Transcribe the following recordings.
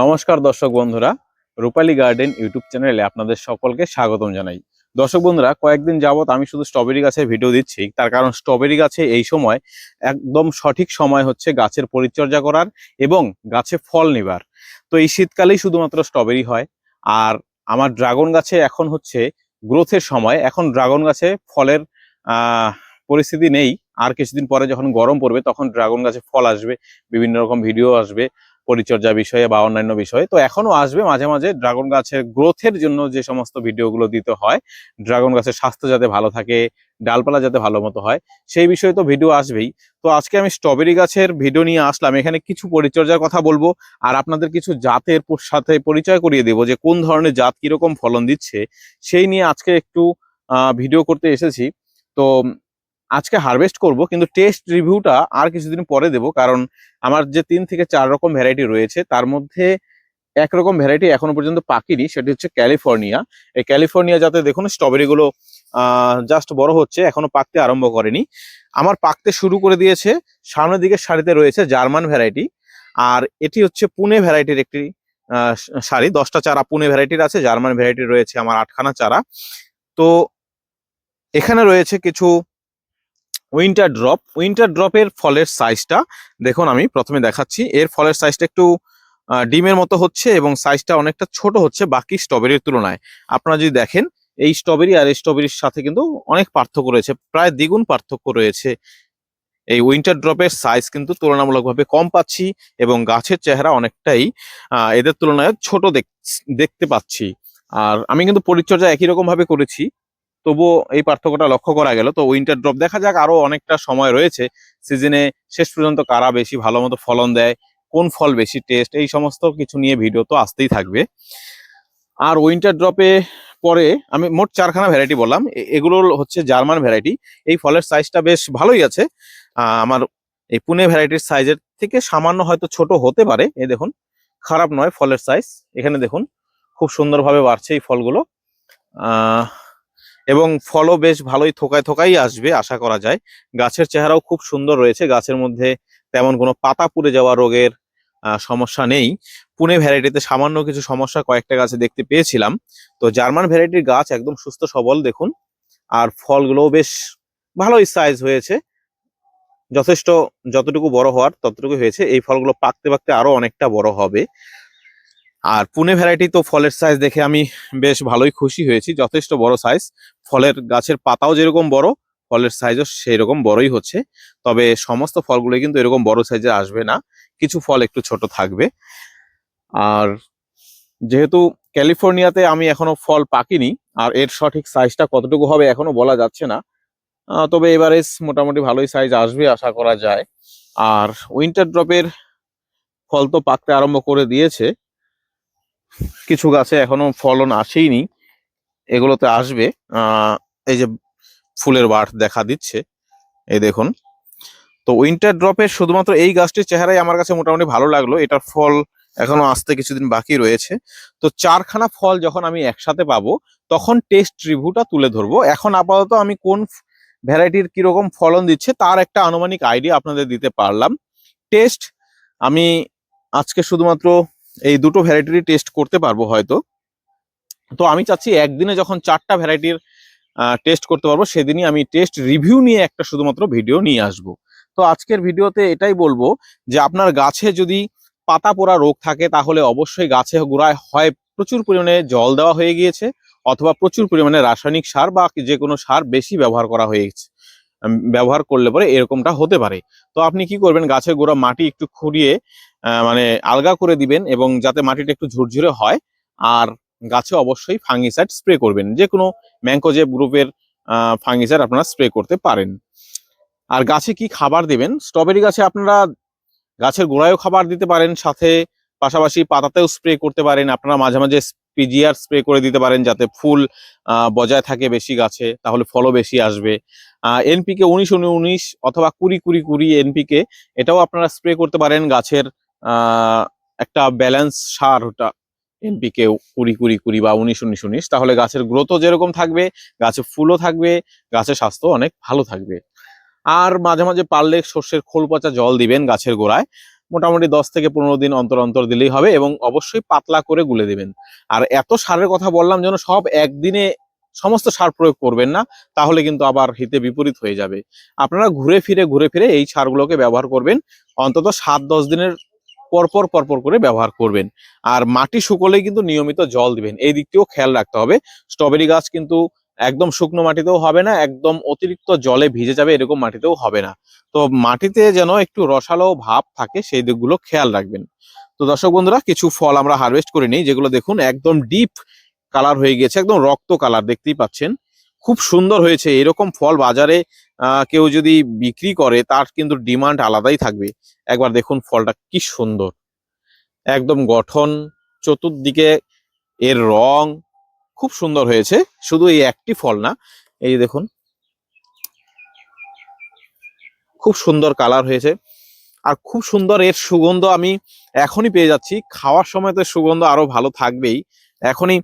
নমস্কার দর্শক বন্ধুরা, রূপালী গার্ডেন ইউটিউব চ্যানেলে আপনাদের সকলকে স্বাগতম জানাই। দর্শক বন্ধুরা, কয়েকদিন যাবত আমি শুধু স্ট্রবেরি গাছের ভিডিও দিচ্ছি, তার কারণ স্ট্রবেরি গাছে এই সময় একদম সঠিক সময় হচ্ছে গাছের পরিচর্যা করার এবং গাছে ফল নেবার। তো এই শীতকালেই শুধুমাত্র স্ট্রবেরি হয়। আর আমার ড্রাগন গাছে এখন হচ্ছে গ্রোথের সময়। এখন ড্রাগন গাছে ফলের আহ পরিস্থিতি নেই। আর কিছুদিন পরে যখন গরম পড়বে তখন ড্রাগন গাছে ফল আসবে, বিভিন্ন রকম ভিডিও আসবে পরিচর্যা বিষয়ে বা অন্যান্য বিষয়ে। তো এখনো আসবে মাঝে মাঝে ড্রাগন গাছের গ্রোথের জন্য যে সমস্ত ভিডিওগুলো দিতে হয়, ড্রাগন গাছের স্বাস্থ্য যাতে ভালো থাকে, ডালপালা যাতে ভালো মতো হয়, সেই বিষয়ে তো ভিডিও আসবেই। তো আজকে আমি স্ট্রবেরি গাছের ভিডিও নিয়ে আসলাম। এখানে কিছু পরিচর্যার কথা বলবো, আর আপনাদের কিছু জাতের সাথে পরিচয় করিয়ে দেবো যে কোন ধরনের জাত কিরকম ফলন দিচ্ছে, সেই নিয়ে আজকে একটু ভিডিও করতে এসেছি। তো আজকে হারভেস্ট করব, কিন্তু টেস্ট রিভিউটা আর কিছুদিন পরে দেব। কারণ আমার যে 3 থেকে 4 রকম ভ্যারাইটি রয়েছে, তার মধ্যে একরকম ভ্যারাইটি এখনো পর্যন্ত পাকিনি, সেটি হচ্ছে ক্যালিফোর্নিয়া। এই ক্যালিফোর্নিয়া জাতে দেখুন স্ট্রবেরি গুলো জাস্ট বড় হচ্ছে, এখনো পাকতে আরম্ভ করেনি। আমার পাকতে শুরু করে দিয়েছে। সামনের দিকে সারিতে রয়েছে জার্মান ভ্যারাইটি, আর এটি হচ্ছে পুনে ভ্যারাইটির একটি সারি। 10টা চারা পুনে ভ্যারাইটির আছে, জার্মান ভ্যারাইটির রয়েছে আমার 8খানা চারা। তো এখানে রয়েছে কিছু উইন্টার ড্রপের ফলের সাইজটা দেখুন। আমি প্রথমে দেখাচ্ছি, এর ফলের সাইজটা একটু ডিমের মতো হচ্ছে এবং সাইজটা অনেকটা ছোট হচ্ছে বাকি স্ট্রবেরির তুলনায়। আপনারা যদি দেখেন, এই স্ট্রবেরি আর এই স্ট্রবেরির সাথে কিন্তু অনেক পার্থক্য রয়েছে, প্রায় দ্বিগুণ পার্থক্য রয়েছে। এই উইন্টার ড্রপের সাইজ কিন্তু তুলনামূলকভাবে কম পাচ্ছি এবং গাছের চেহারা অনেকটাই এদের তুলনায় ছোট দেখতে পাচ্ছি। আর আমি কিন্তু পরিচর্যা একই রকম ভাবে করেছি, তবুও এই পার্থক্যটা লক্ষ্য করা গেল। তো উইন্টার ড্রপ দেখা যাক, আরো অনেকটা সময় রয়েছে সিজনে। শেষ পর্যন্ত কারা বেশি ভালো মতো ফলন দেয়, কোন ফল বেশি টেস্ট, এই সমস্ত কিছু নিয়ে ভিডিও তো আসতেই থাকবে। আর উইন্টার ড্রপে পরে আমি মোট 4খানা ভ্যারাইটি বললাম, এগুলো হচ্ছে জার্মান ভ্যারাইটি। এই ফলের সাইজটা বেশ ভালোই আছে। আমার এই পুনে ভ্যারাইটির সাইজের থেকে সামান্য হয়তো ছোট হতে পারে। এই দেখুন, খারাপ নয় ফলের সাইজ। এখানে দেখুন খুব সুন্দরভাবে বাড়ছে এই ফলগুলো, এবং ফলও বেশ ভালোই থোকায় থোকাই আসবে আশা করা যায়। গাছের চেহারাও খুব সুন্দর রয়েছে, গাছের মধ্যে তেমন কোনো পাতা পুড়ে যাওয়া রোগের সমস্যা নেই। পুনে ভ্যারাইটিতে সামান্য কিছু সমস্যা কয়েকটা গাছে দেখতে পেয়েছিলাম। তো জার্মান ভ্যারাইটির গাছ একদম সুস্থ সবল দেখুন। আর ফলগুলোও বেশ ভালোই সাইজ হয়েছে, যথেষ্ট। যতটুকু বড় হওয়ার ততটুকু হয়েছে। এই ফলগুলো পাকতে পাকতে আরো অনেকটা বড় হবে। আর পুনে ভ্যারাইটি তো ফলের সাইজ দেখে আমি বেশ ভালোই খুশি হয়েছি, যথেষ্ট বড় সাইজ। ফলের গাছের পাতাও যেরকম বড়, ফলের সাইজও সেই রকম বড়ই হচ্ছে। তবে সমস্ত ফলগুলো কিন্তু এরকম বড় সাইজে আসবে না, কিছু ফল একটু ছোট থাকবে। আর যেহেতু ক্যালিফোর্নিয়াতে আমি এখনো ফল পাকিনি, আর এর সঠিক সাইজটা কতটুকু হবে এখনো বলা যাচ্ছে না। তবে এবারে মোটামুটি ভালোই সাইজ আসবে আশা করা যায়। আর উইন্টার ড্রপের ফল তো পাকতে আরম্ভ করে দিয়েছে, কিছু গাছে এখনো ফলন আসেইনি, এগুলোতে আসবে। এই যে ফুলের বাট দেখা দিচ্ছে, এই দেখুন। তো উইন্টার ড্রপের শুধুমাত্র এই গাছটির চেহারাই আমার কাছে মোটামুটি ভালো লাগলো। এটার ফল এখনো আসতে কিছুদিন বাকি রয়েছে। তো 4খানা ফল যখন আমি একসাথে পাবো, তখন টেস্ট রিভিউটা তুলে ধরবো। এখন আপাতত আমি কোন ভ্যারাইটির কিরকম ফলন দিচ্ছে তার একটা আনুমানিক আইডিয়া আপনাদের দিতে পারলাম। টেস্ট আমি আজকে শুধুমাত্র এই দুটো ভ্যারাইটিরই টেস্ট করতে পারবো হয়তো। তো আমি চাচ্ছি একদিনে যখন 4টা ভ্যারাইটির টেস্ট করতে পারবো, সেদিনই আমি টেস্ট রিভিউ নিয়ে একটা শুধুমাত্র ভিডিও নিয়ে আসব। তো আজকের ভিডিওতে এটাই বলবো যে আপনার গাছে যদি পাতা পোড়া রোগ থাকে, তাহলে অবশ্যই গাছে গোড়ায় হয় প্রচুর পরিমাণে জল দেওয়া হয়ে গিয়েছে, অথবা প্রচুর পরিমাণে রাসায়নিক সার বা যে কোনো সার বেশি ব্যবহার করা হয়েছে। ব্যবহার করলে পরে এরকমটা হতে পারে। তো আপনি কি করবেন, গাছের গোড়া মাটি একটু খুঁড়িয়ে মানে আলগা করে দিবেন, এবং যাতে মাটিটা একটু ঝুরঝুরে হয়। আর গাছে অবশ্যই ফাঙ্গিসাইড স্প্রে করবেন, যে কোনো ম্যানকোজেব গ্রুপের ফাঙ্গিসাইড আপনারা স্প্রে করতে পারেন। আর গাছে কি খাবার দিবেন, স্ট্রবেরি গাছে আপনারা গাছের গোড়ায়ও খাবার দিতে পারেন, সাথে পাশাপাশি পাতাতেও স্প্রে করতে পারেন। আপনারা মাঝে মাঝে পিজিআর স্প্রে করে দিতে পারেন, যাতে ফুল বজায় থাকে বেশি গাছে, তাহলে ফলও বেশি আসবে। এনপিকে 19-19 অথবা 20-20-20 এনপিকে, এটাও আপনারা স্প্রে করতে পারেন। গাছের একটা ব্যালেন্স সার ওটা, এনপিকে 20-20-20 বা 19-19-19, তাহলে গাছের গ্রোথও যেরকম থাকবে, গাছে ফুলও থাকবে, গাছের স্বাস্থ্য অনেক ভালো থাকবে। আর মাঝে মাঝে পারলে সর্ষের খোল পচা জল দিবেন গাছের গোড়ায়। মোটামুটি 10 থেকে 15 দিন অন্তর অন্তর দিলেই হবে, এবং অবশ্যই পাতলা করে গুলে দিবেন। আর এত সারের কথা বললাম যেন সব একদিনে সমস্ত সার প্রয়োগ করবেন না, তাহলে কিন্তু আবার হিতে বিপরীত হয়ে যাবে। আপনারা ঘুরে ফিরে এই সারগুলোকে ব্যবহার করবেন, অন্তত 7-10 দিনের পরপর করে ব্যবহার করবেন। আর মাটি শুকোলেই কিন্তু নিয়মিত জল দিবেন, এই দিকটিও খেয়াল রাখতে হবে। স্ট্রবেরি গাছ কিন্তু একদম শুকনো মাটিতেও হবে না, একদম অতিরিক্ত জলে ভিজে যাবে এরকম মাটিতেও হবে না। তো মাটিতে যেন একটু রসালো ভাব থাকে, সেই দিকগুলো খেয়াল রাখবেন। তো দর্শক বন্ধুরা, কিছু ফল আমরা হারভেস্ট করে নিই, যেগুলো দেখুন একদম ডিপ কালার হয়ে গেছে, একদম রক্ত কালার, দেখতেই পাচ্ছেন খুব সুন্দর হয়েছে। এরকম ফল বাজারে কেউ যদি বিক্রি করে তার কিন্তু ডিমান্ড আলাদাই থাকবে। একবার দেখুন ফলটা কি সুন্দর, একদম গঠন, চতুর্দিকে এর রং খুব সুন্দর হয়েছে। শুধু এই একটি ফল না, এই যে দেখুন খুব সুন্দর কালার হয়েছে, আর খুব সুন্দর এর সুগন্ধ আমি এখনই পেয়ে যাচ্ছি। খাওয়ার সময় তো সুগন্ধ আরো ভালো থাকবেই, এখনই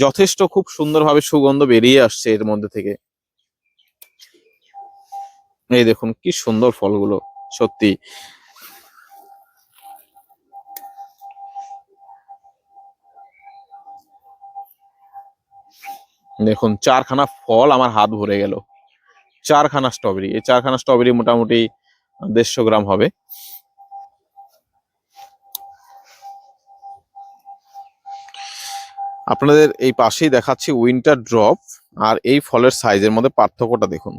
যথেষ্ট খুব সুন্দরভাবে সুগন্ধ বেরিয়ে আসছে এর মধ্যে থেকে। এই দেখুন কি সুন্দর ফলগুলো, সত্যি। দেখুন 4খানা ফল আমার হাত ভরে গেল, 4খানা স্ট্রবেরি। এই 4খানা স্ট্রবেরি মোটামুটি 150 গ্রাম হবে। আপনাদের এই পাশেই দেখাচ্ছি উইন্টার ড্রপ, আর এই ফলের সাইজের মধ্যে পার্থক্যটা দেখুন।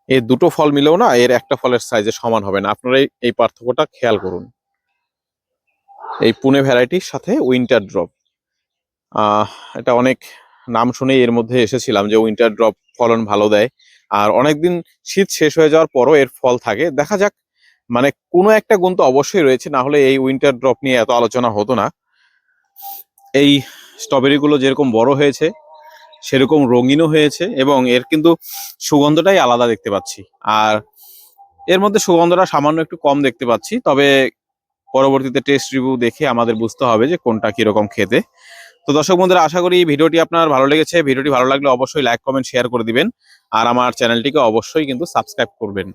এই দুটো ফল মিলেও না এর একটা ফলের সাইজে সমান হবে না, আপনারা এই পার্থক্যটা খেয়াল করুন। এই পুনে ভ্যারাইটির সাথে উইন্টার ড্রপ, এটা অনেক নাম শুনে এর মধ্যে এসেছিলাম যে উইন্টার ড্রপ ফলন ভালো দেয়, আর অনেকদিন শীত শেষ হয়ে যাওয়ার পরও এর ফল থাকে। দেখা যাক, মানে কোনো একটা গুণ তো অবশ্যই রয়েছে, না হলে এই উইন্টার ড্রপ নিয়ে এত আলোচনা হতো না। এই স্ট্রবেরি গুলো যেরকম বড় হয়েছে সেরকম রঙিনও হয়েছে, এবং এর কিন্তু সুগন্ধটাই আলাদা দেখতে পাচ্ছি। আর এর মধ্যে সুগন্ধটা সামান্য একটু কম দেখতে পাচ্ছি, তবে পরবর্তীতে টেস্ট রিভিউ দেখে আমাদের বুঝতে হবে যে কোনটা কিরকম খেতে। তো দর্শক বন্ধুরা, আশা করি ভিডিওটি আপনার ভালো লেগেছে। ভিডিওটি ভালো লাগলে অবশ্যই লাইক কমেন্ট শেয়ার করে দিবেন, আর আমার চ্যানেলটিকে অবশ্যই কিন্তু সাবস্ক্রাইব করবেন।